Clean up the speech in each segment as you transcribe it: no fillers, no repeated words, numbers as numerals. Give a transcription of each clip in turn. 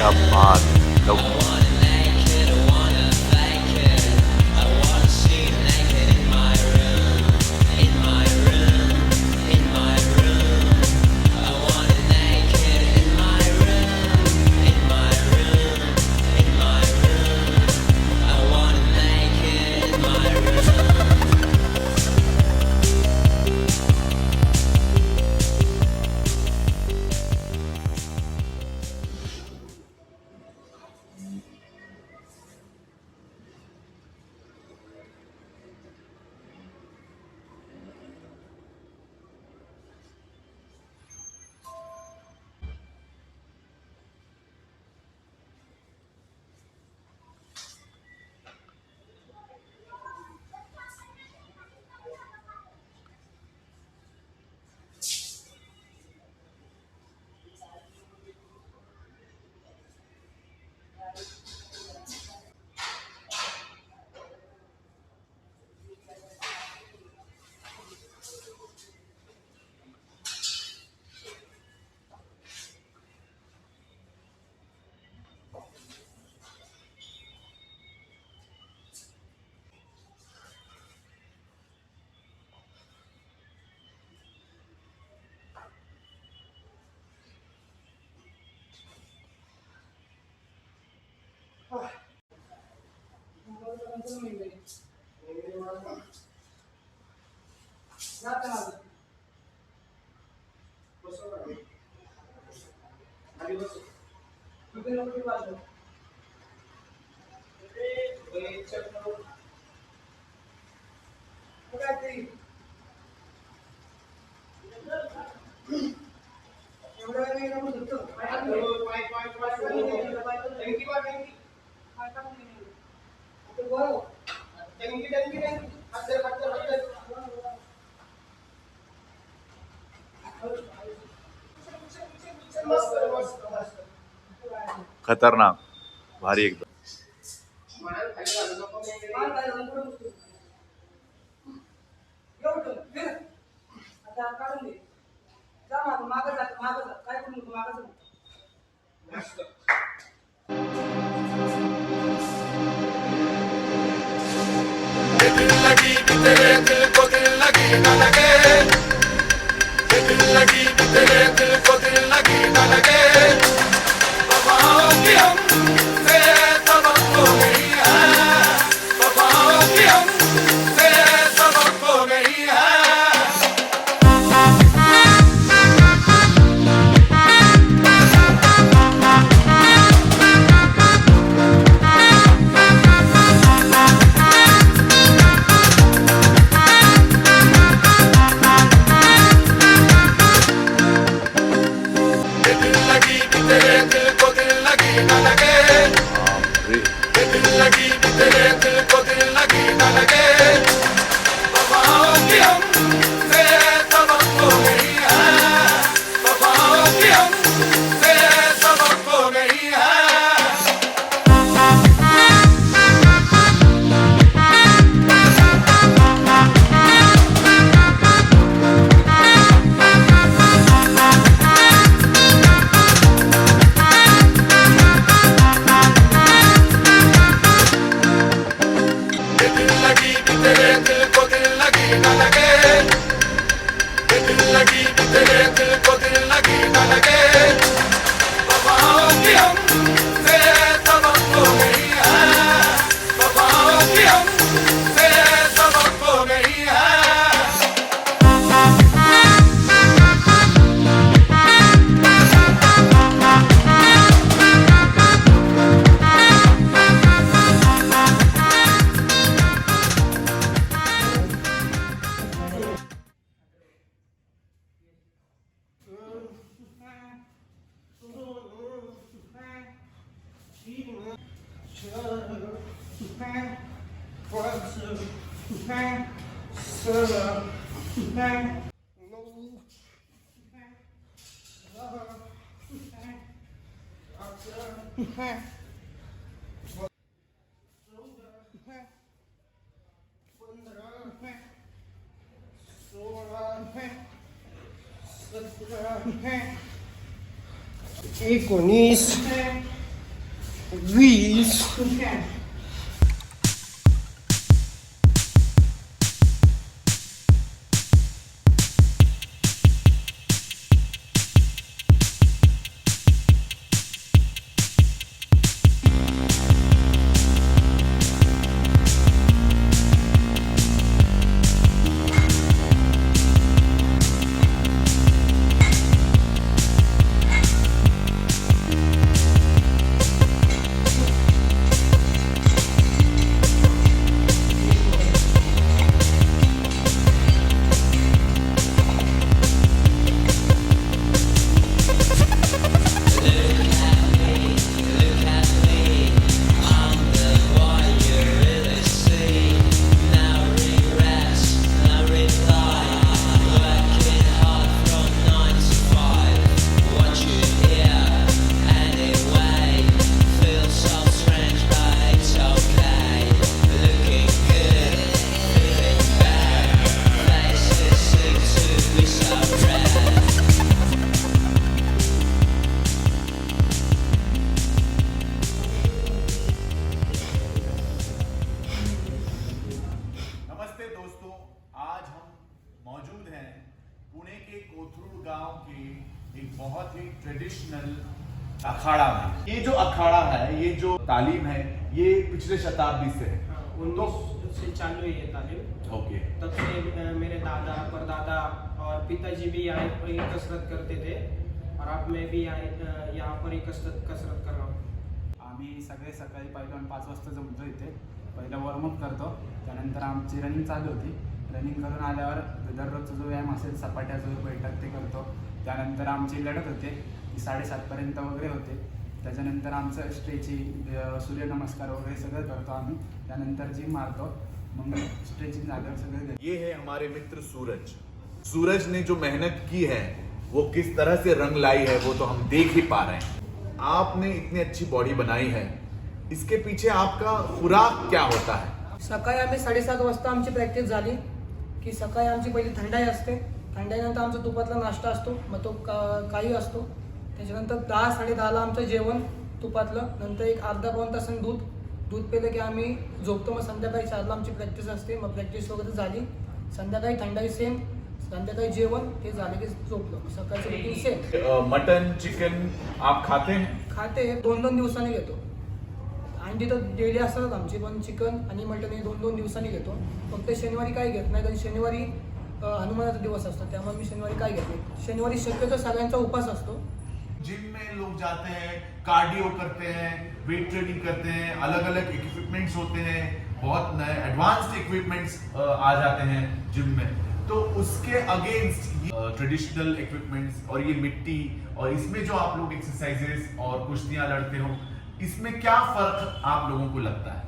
क्या बात लव खतरनाक भारी एकदम दिल लगी कि तेरे दिल को दिल लगी न लगे, दिल लगी कि तेरे दिल को दिल लगी न लगे, वफाओं की हमसे सबक हो गई है, वफाओं की हमसे सबक हो गई है। दिल लगी कि तेरे दिल को दिल लगी न लगे, दिल लगी कि तेरे दिल को दिल लगी न लगे, वफाओं की हमसे सबक हो गई है, वफाओं की हमसे सबक हो गई है। दिल लगी कि तेरे दिल को दिल लगी न लगे, दिल लगी कि तेरे दिल को दिल लगी न लगे, वफाओं की हमसे सबक हो गई है, वफाओं की हमसे सबक हो गई है। एकोणीस 20. नमस्ते दोस्तों, आज हम मौजूद हैं पुणे के कोथरूड गांव के एक बहुत ही ट्रेडिशनल अखाड़ा में। ये जो अखाड़ा है, ये जो तालीम है, ये पिछले शताब्दी से है। 19 से चालू है ये तालीम। ओके, तब से मेरे दादा परदादा और पिताजी भी यहाँ पर ही कसरत करते थे और अब मैं भी यहाँ पर ही कसरत कर रहा हूँ। आम्ही सगळे सकाळी पहिलं 5 वाजता जमतो इथे, पहिलं वॉर्मअप करतो, त्यानंतर आमची रनिंग चालू होती। रनिंग करून आल्यावर दररोजचा जो व्यायाम असेल सपाट्या जो बैठक ते करतो। त्यानंतर आमची लढत होते ती 7:30पर्यंत वगैरे होते। त्याच्यानंतर आमचं स्ट्रेचिंग, सूर्यनमस्कार वगैरे सगळं करतो आम्ही। त्यानंतर जिम मारतो, मग स्ट्रेचिंग झाल्यावर सगळं ये है हमारे मित्र सूरज। सूरज ने जो मेहनत की है वो किस तरह से रंग लाई है वो तो हम देख ही पा रहे हैं। आपने इतनी अच्छी बॉडी बनाई है, इसके पीछे आपका खुराक क्या होता है? सकाळी आम्ही 7:30 वाजता आमची प्रॅक्टिस झाली की सकाळी आमची पहिली थंडाई असते, थंडाईनंतर आमचा तुपातला नाश्ता असतो, मग तो काही असतो। त्याच्यानंतर 10-10:30ला आमचं जेवण तुपातलं, नंतर एक अर्धा पाऊण तासाने दूध पिलं की आम्ही झोपतो। मग संध्याकाळी 4ला आमची प्रॅक्टिस असते, मग प्रॅक्टिस वगैरे झाली, संध्याकाळी थंडाई सेम, संध्याकाळी जेवण, ते झाले की झोपलो। सकाळचं रुटीन सेम। मटन चिकन आप खाते हैं? खाते 2-2 दिवसांनी घेतो। अंडी तर डेली असतात आमची, पण चिकन आणि मटन हे 2-2 दिवसांनी घेतो। फक्त शनिवारी काही घेत नाही, कारण शनिवारी हनुमानाचा दिवस असतो, त्यामुळे मी शनिवारी काय घेत नाही। शनिवारी शक्यतो सगळ्यांचा उपास असतो। जिम में लोग जाते हैं, कार्डियो करते हैं, वेट ट्रेनिंग करते हैं, अलग अलग इक्विपमेंट्स होते हैं, बहुत नए एडवांस्ड इक्विपमेंट्स आ जाते हैं जिम में। तो उसके अगेंस्ट ट्रेडिशनल इक्विपमेंट्स और ये मिट्टी और इसमें जो आप लोग एक्सरसाइजेस और कुश्तियां लड़ते हो, इसमें क्या फर्क आप लोगों को लगता है?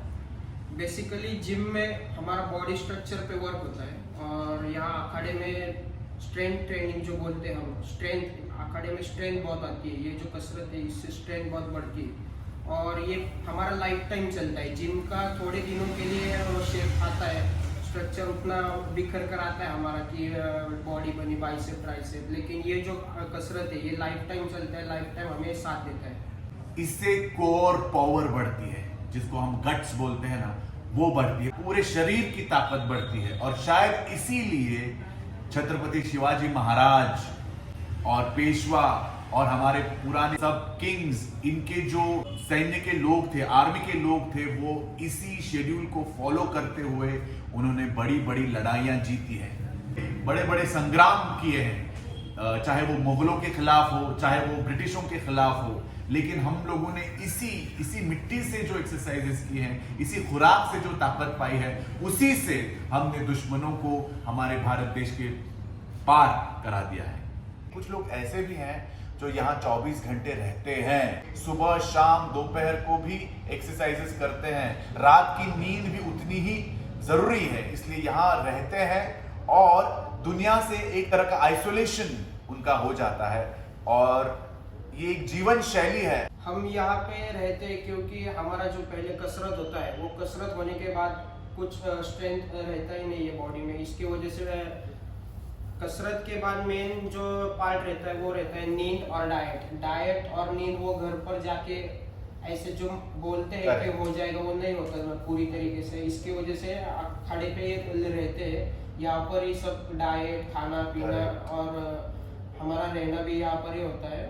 बेसिकली जिम में हमारा बॉडी स्ट्रक्चर पे वर्क होता है और यहाँ अखाड़े में स्ट्रेंथ ट्रेनिंग जो बोलते हैं हम, स्ट्रेंथ अखाड़े में स्ट्रेंथ बहुत आती है। ये जो कसरत है इससे स्ट्रेंथ बहुत बढ़ती है और ये हमारा लाइफ टाइम चलता है। जिम का थोड़े दिनों के लिए शेप आता है, स्ट्रक्चर उतना बिखर कर आता है हमारा कि बॉडी बनी बाइसेप ट्राइसेप, लेकिन ये जो कसरत है ये लाइफ टाइम चलता है, लाइफ टाइम हमें साथ देता है। इससे कोर पावर बढ़ती है, जिसको हम गट्स बोलते हैं ना, वो बढ़ती है, पूरे शरीर की ताकत बढ़ती है। और शायद इसीलिए छत्रपति शिवाजी महाराज और पेशवा और हमारे पुराने सब किंग्स, इनके जो सैन्य के लोग थे, आर्मी के लोग थे, वो इसी शेड्यूल को फॉलो करते हुए उन्होंने बड़ी बड़ी लड़ाइयां जीती हैं, बड़े बड़े संग्राम किए हैं, चाहे वो मुगलों के खिलाफ हो, चाहे वो ब्रिटिशों के खिलाफ हो। लेकिन हम लोगों ने इसी मिट्टी से जो एक्सरसाइजेस की हैं, इसी खुराक से जो ताकत पाई है, उसी से हमने दुश्मनों को हमारे भारत देश के पार करा दिया है। कुछ लोग ऐसे भी हैं जो यहाँ 24 घंटे रहते हैं, सुबह शाम दोपहर को भी एक्सरसाइजेस करते हैं, रात की नींद भी उतनी ही जरूरी है, इसलिए यहाँ रहते हैं और दुनिया से एक तरह का आइसोलेशन उनका हो जाता है और ये एक जीवन शैली है। हम यहाँ पे रहते हैं क्योंकि हमारा जो पहले कसरत होता है वो कसरत होने के बाद कुछ स्ट्रेंथ रहता ही नहीं है बॉडी में। इसकी वजह से कसरत के बाद मेन जो पार्ट रहता है वो रहता है नींद और डाइट। डाइट और नींद वो घर पर जाके ऐसे जो बोलते हैं कि हो जाएगा वो नहीं होता पूरी तरीके से। इसकी वजह से अखाड़े पे रहते हैं, यहाँ पर ही सब डाइट खाना पीना और हमारा रहना भी यहाँ पर ही होता है।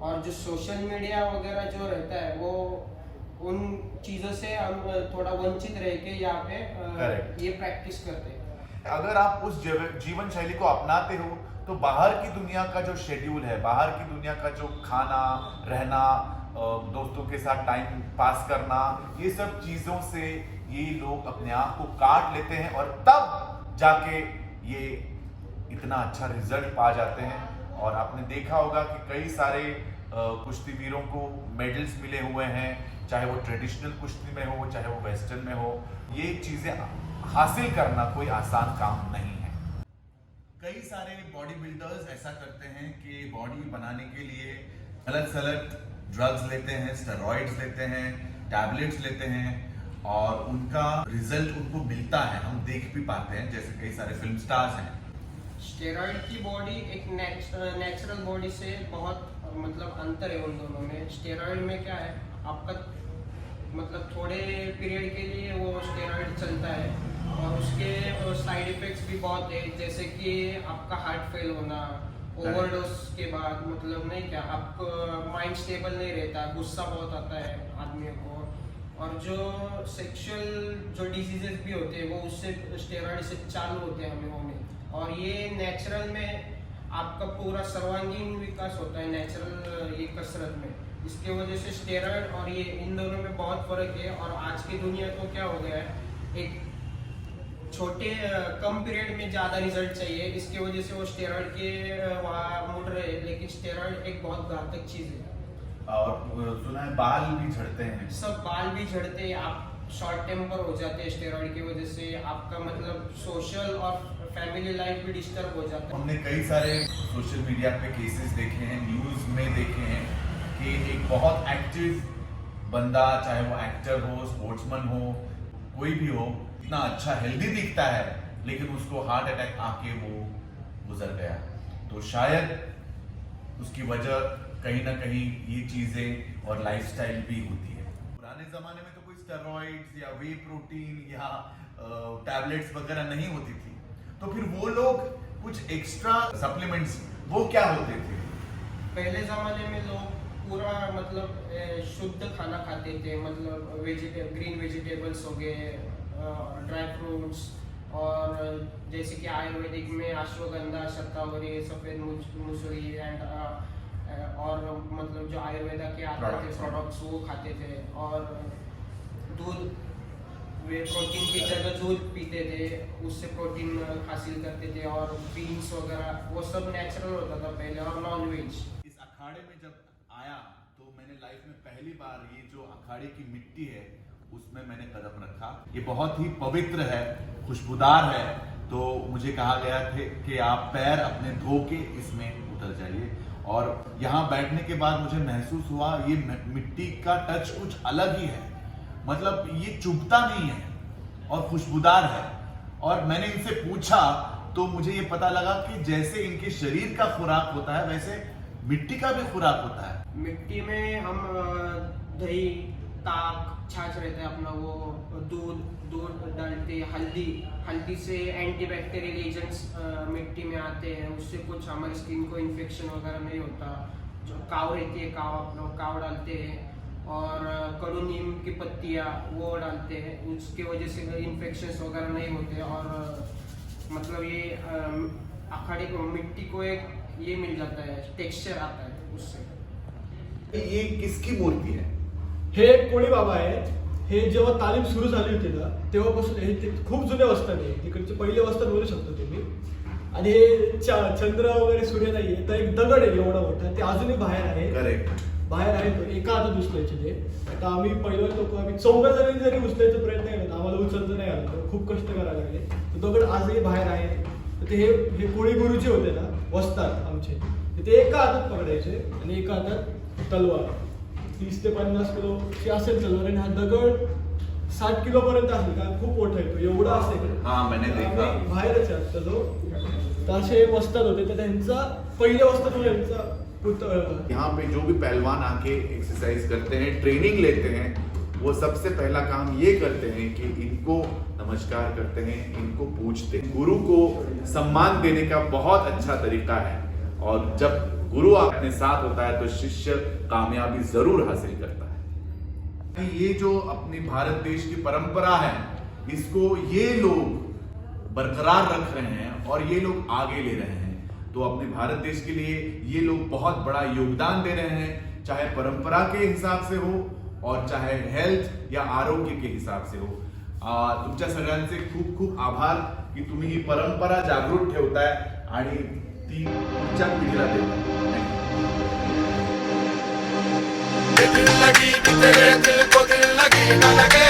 और जो सोशल मीडिया वगैरह जो रहता है वो उन चीज़ों से हम थोड़ा वंचित रह के यहाँ पे ये प्रैक्टिस करते हैं। अगर आप उस जीवन शैली को अपनाते हो तो बाहर की दुनिया का जो शेड्यूल है, बाहर की दुनिया का जो खाना रहना, दोस्तों के साथ टाइम पास करना, ये सब चीजों से ये लोग अपने आप को काट लेते हैं और तब जाके ये इतना अच्छा रिजल्ट पा जाते हैं। और आपने देखा होगा कि कई सारे कुश्तीवीरों को मेडल्स मिले हुए हैं, चाहे वो ट्रेडिशनल कुश्ती में हो चाहे वो वेस्टर्न में हो। ये चीजें हासिल करना कोई आसान काम नहीं है। कई सारे बॉडी बिल्डर्स ऐसा करते हैं कि बॉडी बनाने के लिए अलग अलग ड्रग्स लेते हैं, स्टेरॉइड्स लेते हैं, टैबलेट्स लेते हैं और उनका रिजल्ट उनको मिलता है, हम देख भी पाते हैं, जैसे कई सारे फिल्म स्टार्स हैं। स्टेरॉइड की बॉडी एक नेचुरल बॉडी से बहुत मतलब अंतर है उन दोनों में। स्टेरॉइड में क्या है, आपका मतलब थोड़े पीरियड के लिए वो स्टेरॉइड चलता है और उसके साइड इफेक्ट्स भी बहुत है, जैसे कि आपका हार्ट फेल होना, ओवरडोज के बाद मतलब नहीं क्या, आपका माइंड स्टेबल नहीं रहता, गुस्सा बहुत आता है आदमियों को। और जो सेक्सुअल जो डिजीजेस भी होते हैं वो उससे स्टेरॉइड से चालू होते हैं हमें होने। और ये नेचुरल में आपका पूरा सर्वांगीण विकास होता है नेचुरल ये कसरत में। इसके वजह से स्टेरॉइड और ये इन दोनों में बहुत फर्क है। और आज की दुनिया को क्या हो गया है, एक छोटे कम पीरियड में ज़्यादा रिजल्ट चाहिए, इसकी वजह से वो स्टेरॉइड के वहाँ मुड़ रहे हैं। लेकिन स्टेरॉइड एक बहुत घातक चीज़ है। और सुना है बाल भी झड़ते हैं, सब बाल भी झड़ते हैं, आप शॉर्ट टेम्पर हो जाते हैं स्टेरॉइड की वजह से, आपका मतलब सोशल और फैमिली लाइफ भी डिस्टर्ब हो जाता है। हमने कई सारे सोशल मीडिया पे केसेस देखे हैं, न्यूज़ में देखे हैं कि एक बहुत एक्टिव बंदा, चाहे वो एक्टर हो, स्पोर्ट्समैन हो, कोई भी हो, इतना अच्छा हेल्दी दिखता है लेकिन उसको हार्ट अटैक आके वो गुजर गया। तो शायद उसकी वजह कहीं ना कहीं ये चीज़ें और लाइफस्टाइल भी होती है। पुराने ज़माने में तो कोई स्टेरॉइड्स या वे प्रोटीन या टैबलेट्स वगैरह नहीं होती थी, तो फिर वो लोग कुछ एक्स्ट्रा सप्लीमेंट्स वो क्या होते थे? पहले ज़माने में लोग पूरा मतलब शुद्ध खाना खाते थे, मतलब ग्रीन वेजिटेबल्स हो गए, ड्राई फ्रूट्स, और जैसे कि आयुर्वेदिक में अश्वगंधा, शतावरी, सफ़ेद मुसुरी एंड और मतलब जो आयुर्वेदा के आते थे प्रोडक्ट्स वो खाते थे। और दूध, वे प्रोटीन की जगह दूध पीते थे, उससे प्रोटीन हासिल करते थे। और बीन्स वगैरह वो सब नेचुरल होता था पहले। और नॉन वेज। इस अखाड़े में जब आया तो मैंने लाइफ में पहली बार ये जो अखाड़े की मिट्टी है उसमें मैंने कदम रखा। ये बहुत ही पवित्र है, खुशबूदार है। तो मुझे कहा गया थे कि आप पैर अपने धो के इसमें उतर जाइए। और यहाँ बैठने के बाद मुझे महसूस हुआ ये मिट्टी का टच कुछ अलग ही है, मतलब ये चुभता नहीं है और खुशबूदार है। और मैंने इनसे पूछा तो मुझे ये पता लगा कि जैसे इनके शरीर का खुराक होता है वैसे मिट्टी का भी खुराक होता है। मिट्टी में हम दही, ताक, छाछ रहता है अपना, वो दूध डालते, हल्दी से एंटीबैक्टीरियल एजेंट्स मिट्टी में आते हैं, उससे कुछ हमारी स्किन को इन्फेक्शन वगैरह नहीं होता। जो काव रहती है, काव डालते हैं। और कड़ू नीम की पत्तियाँ वो डालते हैं, उसकी वजह से इन्फेक्शंस वगैरह नहीं होते। और मतलब ये अखाड़े को मिट्टी को एक ये मिल जाता है, टेक्सचर आता है उससे। ये किसकी मूर्ति है? हे एक कोळी बाबा आहे। हे जेव्हा तालीम सुरू झाली होती ना तेव्हापासून हे ते खूप जुने वस्ताद आहे, तिकडचे पहिले वस्ताद बोलू शकतो तुम्ही। आणि हे चंद्र वगैरे सूर्य नाहीये तर एक दगड आहे एवढा मोठा, ते अजूनही बाहेर आहे। करेक्ट, बाहेर आहे तो एका हातात उचलायचे ते। आता आम्ही पहिलं लोक आम्ही 14 जणांनी जरी उचलायचा प्रयत्न केला ना आम्हाला उचलता नाही आलं, तर खूप कष्ट करायला लागले। तो दगड आजही बाहेर आहे। तर ते हे कोळी गुरुजी होते ना वस्ताद आमचे, ते एका हातात पकडायचे आणि एका हातात तलवार। 30 ते 50 किलो ची असेल तलवार आणि हा दगड 60 किलो पर्यंत असेल, कारण खूप मोठा आहे तो, एवढा असेल। हाँ मैंने देखा। बाहेरच आहे आता तो। तर असे वस्ताद होते, तर त्यांचा पहिले वस्ताद यांचा यहाँ पे जो भी पहलवान आके एक्सरसाइज करते हैं, ट्रेनिंग लेते हैं, वो सबसे पहला काम ये करते हैं कि इनको नमस्कार करते हैं, इनको पूजते हैं। गुरु को सम्मान देने का बहुत अच्छा तरीका है, और जब गुरु अपने साथ होता है तो शिष्य कामयाबी जरूर हासिल करता है। ये जो अपनी भारत देश की परंपरा है, इसको ये लोग बरकरार रख रहे हैं और ये लोग आगे ले रहे हैं। तो अपने भारत देश के लिए ये लोग बहुत बड़ा योगदान दे रहे हैं, चाहे परंपरा के हिसाब से हो और चाहे हेल्थ या आरोग्य के हिसाब से हो। तुमच्या सगळ्यांचे खूप खूप आभार की तुम्ही ही परंपरा जागृत ठेवताय आणि ती पुढच्या पिढीला देताय। दिल लगी कि तेरे दिल को दिल लगी न लगे